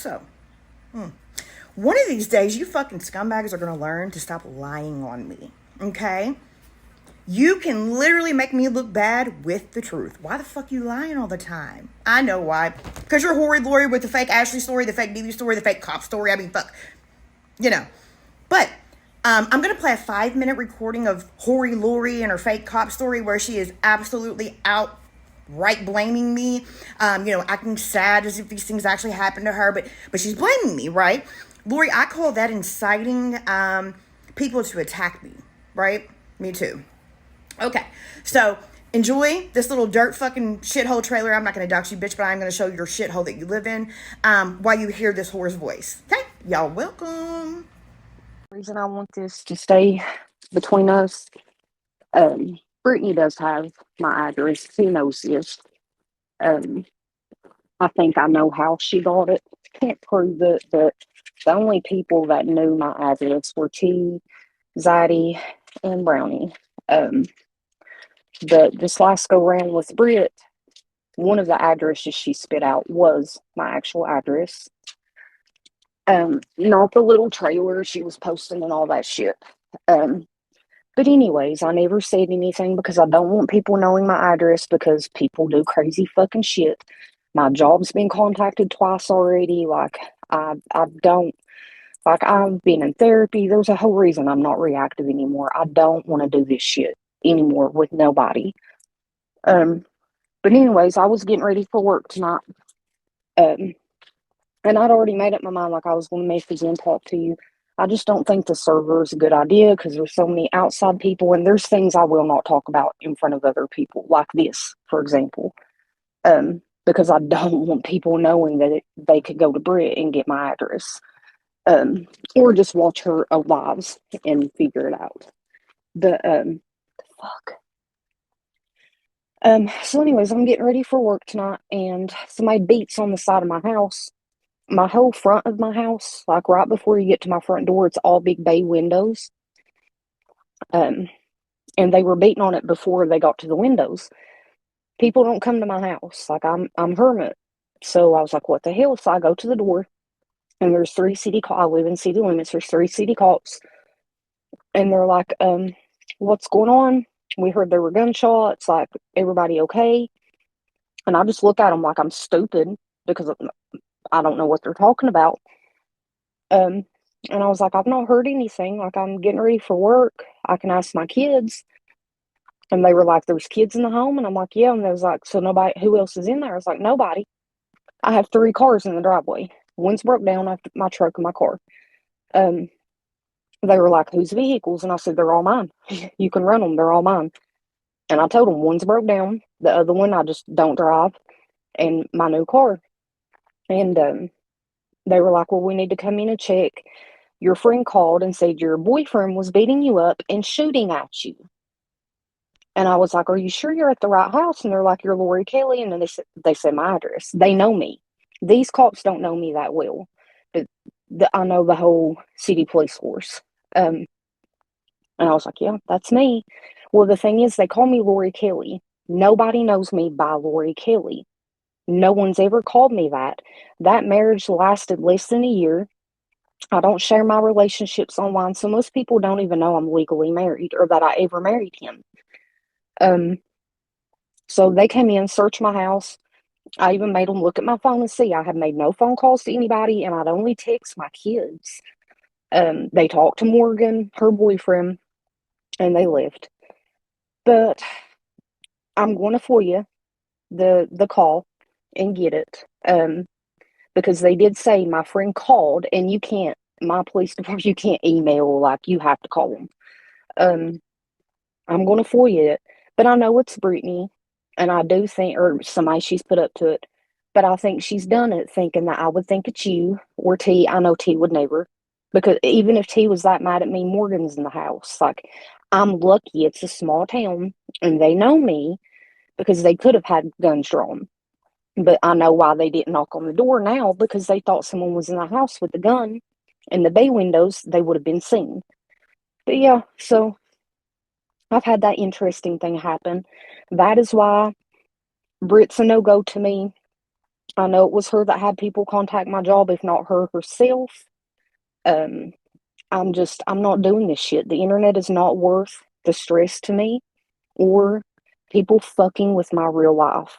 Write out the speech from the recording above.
So, one of these days, you fucking scumbags are gonna learn to stop lying on me. Okay? You can literally make me look bad with the truth. Why the fuck you lying all the time? I know why. Because you're horrid Lori with the fake Ashley story, the fake BB story, the fake cop story. I mean, fuck. You know. But I'm going to play a 5-minute recording of Hori Lori and her fake cop story where she is absolutely outright blaming me, acting sad as if these things actually happened to her, but she's blaming me, right? Lori, I call that inciting people to attack me, right? Me too. Okay, so enjoy this little dirt fucking shithole trailer. I'm not going to dox you, bitch, but I'm going to show you your shithole that you live in while you hear this whore's voice. Okay, y'all welcome. Reason I want this to stay between us. Brittany does have my address. She knows this. Um, I think I know how she got it. Can't prove it, but the only people that knew my address were T, Zaddy, and Brownie. Um, but this last go round with Britt, one of the addresses she spit out was my actual address. Not the little trailer she was posting and all that shit. Um, But anyways, I never said anything because I don't want people knowing my address because people do crazy fucking shit. My job's been contacted twice already. I don't I've been in therapy. There's a whole reason I'm not reactive anymore. I don't want to do this shit anymore with nobody. Um, but anyways, I was getting ready for work tonight. Um, and I'd already made up my mind I was going to message and talk to you. I just don't think the server is a good idea because there's so many outside people and there's things I will not talk about in front of other people, like this, for example. Because I don't want people knowing that they could go to Brit and get my address. Or just watch her lives and figure it out. But fuck. So anyways, I'm getting ready for work tonight and somebody beats on the side of my house. My whole front of my house, right before you get to my front door, it's all big bay windows. Um, and they were beating on it before they got to the windows. People don't come to my house. I'm hermit. So I was like, what the hell? So I go to the door and there's 3 city cops. I live in city limits. There's 3 city cops. And they're like, what's going on? We heard there were gunshots. Like, everybody okay? And I just look at them like I'm stupid because I don't know what they're talking about. Um, and I was like, I've not heard anything. I'm getting ready for work. I can ask my kids. And they were like, there's kids in the home? And I'm like, yeah. And they was like, so nobody, who else is in there? I was like, nobody. I have 3 cars in the driveway. One's broke down after my truck and my car. Um, they were like, whose vehicles? And I said, they're all mine. You can run them. They're all mine. And I told them one's broke down. The other one I just don't drive. And my new car. And they were like, well, we need to come in and check. Your friend called and said your boyfriend was beating you up and shooting at you. And I was like, are you sure you're at the right house? And they're like, you're Lori Kelly. And then they said my address. They know me. These cops don't know me that well, but I know the whole city police force. And I was like, yeah, that's me. Well, the thing is, they call me Lori Kelly. Nobody knows me by Lori Kelly. No one's ever called me that. That marriage lasted less than a year. I don't share my relationships online, so most people don't even know I'm legally married or that I ever married him. Um, so they came in, searched my house. I even made them look at my phone and see I had made no phone calls to anybody, and I'd only text my kids. They talked to Morgan, her boyfriend, and they left. But I'm going to FOIA the call and get it. Because they did say my friend called, and you can't. My police department, you can't email, you have to call them. I'm going to FOIA it, but I know it's Brittany, and I do think, or somebody she's put up to it, but I think she's done it thinking that I would think it's you or T. I know T would never, because even if T was that mad at me, Morgan's in the house. I'm lucky it's a small town, and they know me because they could have had guns drawn. But I know why they didn't knock on the door now because they thought someone was in the house with a gun. In the bay windows, they would have been seen. But yeah, so I've had that interesting thing happen. That is why Brit's a no-go to me. I know it was her that had people contact my job, if not her herself. Um, I'm not doing this shit. The internet is not worth the stress to me or people fucking with my real life.